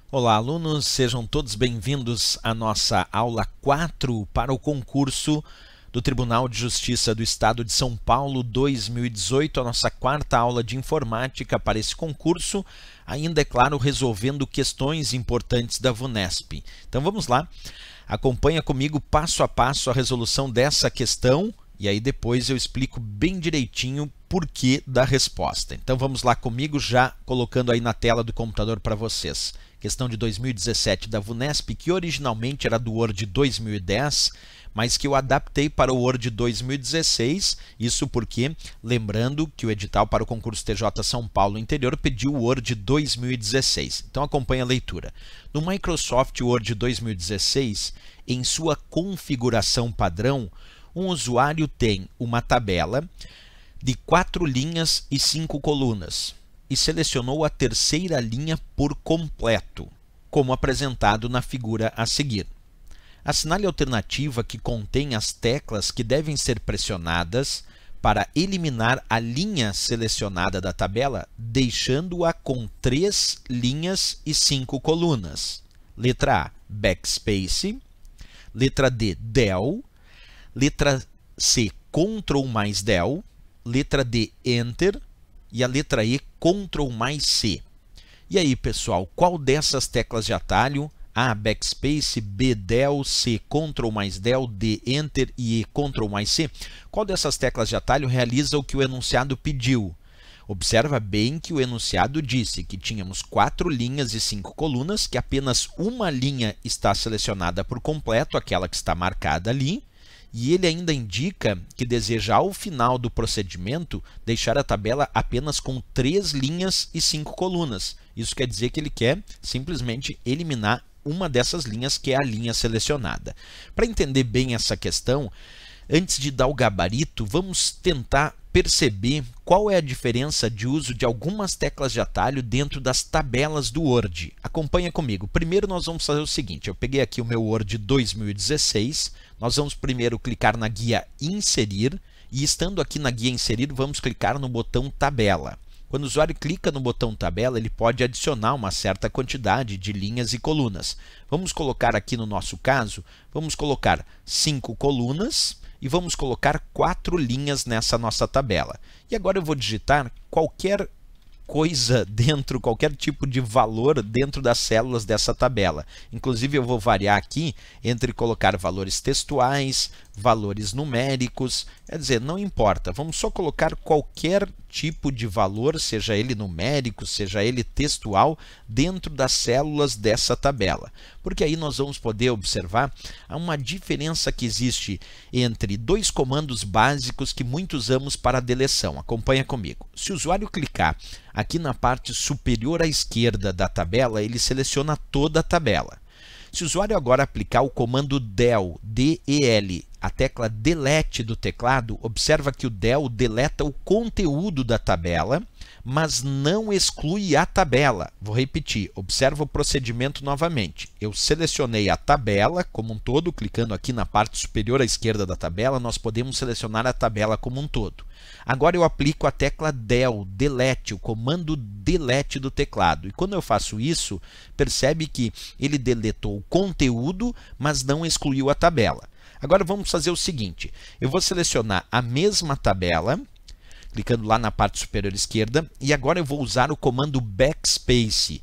Olá, alunos, sejam todos bem-vindos à nossa aula 4 para o concurso do Tribunal de Justiça do Estado de São Paulo 2018, a nossa quarta aula de informática para esse concurso, ainda, é claro, resolvendo questões importantes da VUNESP. Então vamos lá, acompanha comigo passo a passo a resolução dessa questão e aí depois eu explico bem direitinho o porquê da resposta. Então vamos lá comigo, já colocando aí na tela do computador para vocês. Questão de 2017 da VUNESP, que originalmente era do Word 2010, mas que eu adaptei para o Word 2016, isso porque, lembrando que o edital para o concurso TJ São Paulo Interior pediu o Word 2016. Então acompanha a leitura. No Microsoft Word 2016, em sua configuração padrão, um usuário tem uma tabela de 4 linhas e 5 colunas e selecionou a terceira linha por completo, como apresentado na figura a seguir. Assinale a alternativa que contém as teclas que devem ser pressionadas para eliminar a linha selecionada da tabela, deixando-a com 3 linhas e 5 colunas. Letra A, Backspace. Letra D, Del. Letra C, Ctrl mais Del. Letra D, Enter. E a letra E, Ctrl mais C. E aí, pessoal, qual dessas teclas de atalho? A, Backspace, B, Del, C, Ctrl mais Del, D, Enter e E, Ctrl mais C. Qual dessas teclas de atalho realiza o que o enunciado pediu? Observa bem que o enunciado disse que tínhamos 4 linhas e 5 colunas, que apenas uma linha está selecionada por completo, aquela que está marcada ali. E ele ainda indica que deseja, ao final do procedimento, deixar a tabela apenas com 3 linhas e 5 colunas. Isso quer dizer que ele quer simplesmente eliminar uma dessas linhas, que é a linha selecionada. Para entender bem essa questão, antes de dar o gabarito, vamos tentar perceber qual é a diferença de uso de algumas teclas de atalho dentro das tabelas do Word. Acompanha comigo. Primeiro nós vamos fazer o seguinte, eu peguei aqui o meu Word 2016, nós vamos primeiro clicar na guia Inserir e, estando aqui na guia Inserir, vamos clicar no botão Tabela. Quando o usuário clica no botão Tabela, ele pode adicionar uma certa quantidade de linhas e colunas. Vamos colocar aqui no nosso caso, vamos colocar 5 colunas e vamos colocar 4 linhas nessa nossa tabela. E agora eu vou digitar qualquer coisa dentro, qualquer tipo de valor dentro das células dessa tabela. Inclusive eu vou variar aqui entre colocar valores textuais, valores numéricos, quer dizer, não importa, vamos só colocar qualquer tipo de valor, seja ele numérico, seja ele textual, dentro das células dessa tabela. Porque aí nós vamos poder observar uma diferença que existe entre 2 comandos básicos que muitos usamos para a deleção. Acompanha comigo. Se o usuário clicar aqui na parte superior à esquerda da tabela, ele seleciona toda a tabela. Se o usuário agora aplicar o comando Del, D-E-L, a tecla Delete do teclado, observa que o Del deleta o conteúdo da tabela, mas não exclui a tabela. Vou repetir, observa o procedimento novamente. Eu selecionei a tabela como um todo, clicando aqui na parte superior à esquerda da tabela, nós podemos selecionar a tabela como um todo. Agora eu aplico a tecla Del, Delete, o comando Delete do teclado. E quando eu faço isso, percebe que ele deletou o conteúdo, mas não excluiu a tabela. Agora vamos fazer o seguinte, eu vou selecionar a mesma tabela, clicando lá na parte superior esquerda, e agora eu vou usar o comando Backspace.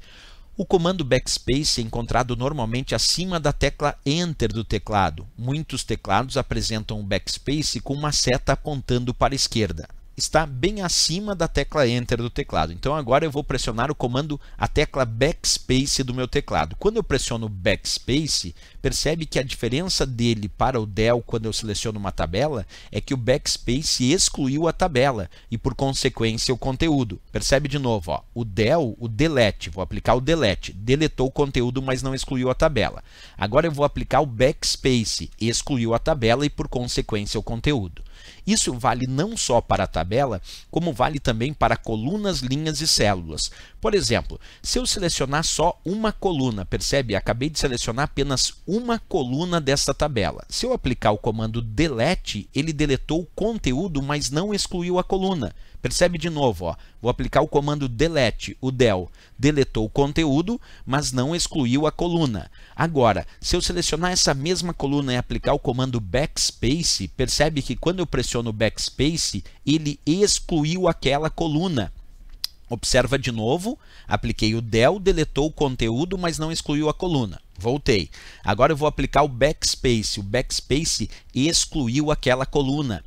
O comando Backspace é encontrado normalmente acima da tecla Enter do teclado. Muitos teclados apresentam o Backspace com uma seta apontando para a esquerda. Está bem acima da tecla Enter do teclado. Então agora eu vou pressionar o comando, a tecla Backspace do meu teclado. Quando eu pressiono Backspace, percebe que a diferença dele para o Del quando eu seleciono uma tabela é que o Backspace excluiu a tabela e, por consequência, o conteúdo. Percebe de novo, ó, o Del, o Delete, vou aplicar o Delete, deletou o conteúdo, mas não excluiu a tabela. Agora eu vou aplicar o Backspace, excluiu a tabela e, por consequência, o conteúdo. Isso vale não só para a tabela, como vale também para colunas, linhas e células. Por exemplo, se eu selecionar só uma coluna, percebe? Acabei de selecionar apenas uma coluna desta tabela. Se eu aplicar o comando Delete, ele deletou o conteúdo, mas não excluiu a coluna. Percebe de novo, ó, vou aplicar o comando delete, o del deletou o conteúdo, mas não excluiu a coluna. Agora, se eu selecionar essa mesma coluna e aplicar o comando backspace, percebe que quando eu pressiono backspace, ele excluiu aquela coluna. Observa de novo, apliquei o del, deletou o conteúdo, mas não excluiu a coluna. Voltei. Agora eu vou aplicar o backspace excluiu aquela coluna.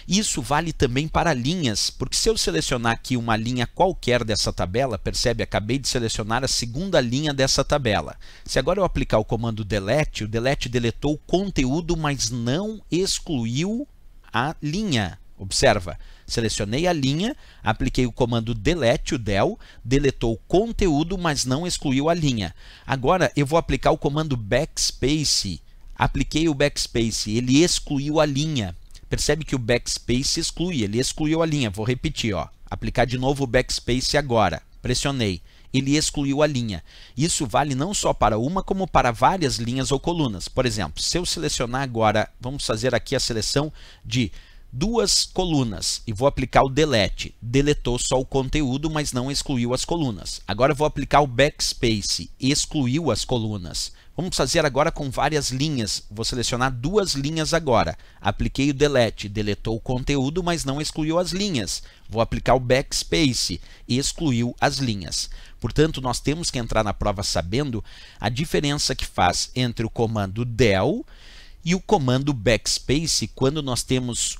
Isso vale também para linhas, porque se eu selecionar aqui uma linha qualquer dessa tabela, percebe, acabei de selecionar a segunda linha dessa tabela. Se agora eu aplicar o comando delete, o delete deletou o conteúdo, mas não excluiu a linha. Observa, selecionei a linha, apliquei o comando delete, o del, deletou o conteúdo, mas não excluiu a linha. Agora eu vou aplicar o comando backspace. Apliquei o backspace, ele excluiu a linha. Percebe que o backspace exclui, ele excluiu a linha. Vou repetir, ó. Aplicar de novo o backspace agora. Pressionei. Ele excluiu a linha. Isso vale não só para uma, como para várias linhas ou colunas. Por exemplo, se eu selecionar agora, vamos fazer aqui a seleção de duas colunas e vou aplicar o delete. Deletou só o conteúdo, mas não excluiu as colunas. Agora eu vou aplicar o backspace. Excluiu as colunas. Vamos fazer agora com várias linhas. Vou selecionar duas linhas agora. Apliquei o delete. Deletou o conteúdo, mas não excluiu as linhas. Vou aplicar o backspace. Excluiu as linhas. Portanto, nós temos que entrar na prova sabendo a diferença que faz entre o comando del e o comando backspace quando nós temos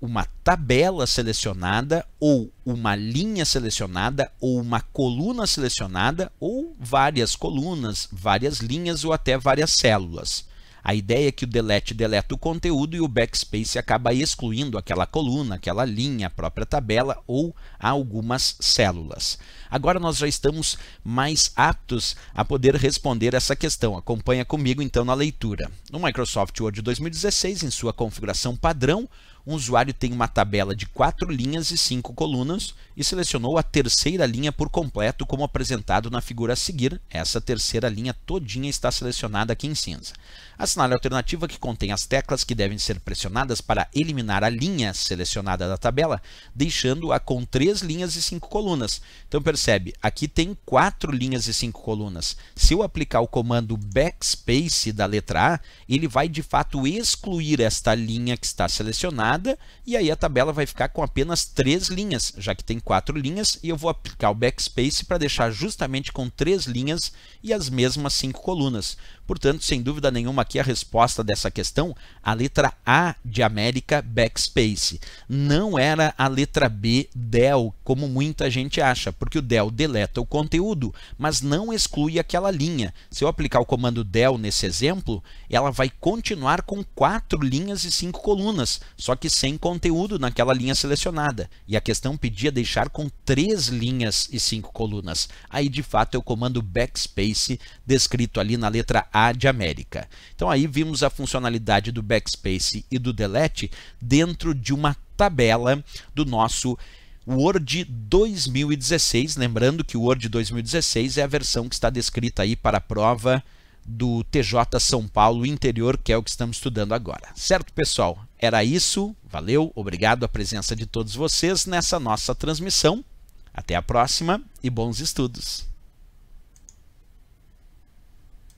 uma tabela selecionada, ou uma linha selecionada, ou uma coluna selecionada, ou várias colunas, várias linhas ou até várias células. A ideia é que o delete deleta o conteúdo e o backspace acaba excluindo aquela coluna, aquela linha, a própria tabela ou algumas células. Agora nós já estamos mais aptos a poder responder essa questão. Acompanha comigo então na leitura. No Microsoft Word 2016, em sua configuração padrão, um usuário tem uma tabela de 4 linhas e 5 colunas e selecionou a terceira linha por completo como apresentado na figura a seguir. Essa terceira linha todinha está selecionada aqui em cinza. Assinale a alternativa que contém as teclas que devem ser pressionadas para eliminar a linha selecionada da tabela, deixando-a com 3 linhas e 5 colunas. Então percebe, aqui tem 4 linhas e 5 colunas. Se eu aplicar o comando backspace da letra A, ele vai de fato excluir esta linha que está selecionada, e aí a tabela vai ficar com apenas 3 linhas, já que tem 4 linhas, e eu vou aplicar o backspace para deixar justamente com 3 linhas e as mesmas 5 colunas. Portanto, sem dúvida nenhuma, aqui a resposta dessa questão, a letra A de América, backspace. Não era a letra B, del, como muita gente acha, porque o del deleta o conteúdo, mas não exclui aquela linha. Se eu aplicar o comando del nesse exemplo, ela vai continuar com 4 linhas e 5 colunas, só que sem conteúdo naquela linha selecionada. E a questão pedia deixar com 3 linhas e 5 colunas. Aí, de fato, é o comando backspace descrito ali na letra A de América. Então aí vimos a funcionalidade do backspace e do delete dentro de uma tabela do nosso Word 2016. Lembrando que o Word 2016 é a versão que está descrita aí para a prova do TJ São Paulo Interior, que é o que estamos estudando agora. Certo, pessoal? Era isso. Valeu, obrigado a presença de todos vocês nessa nossa transmissão. Até a próxima e bons estudos!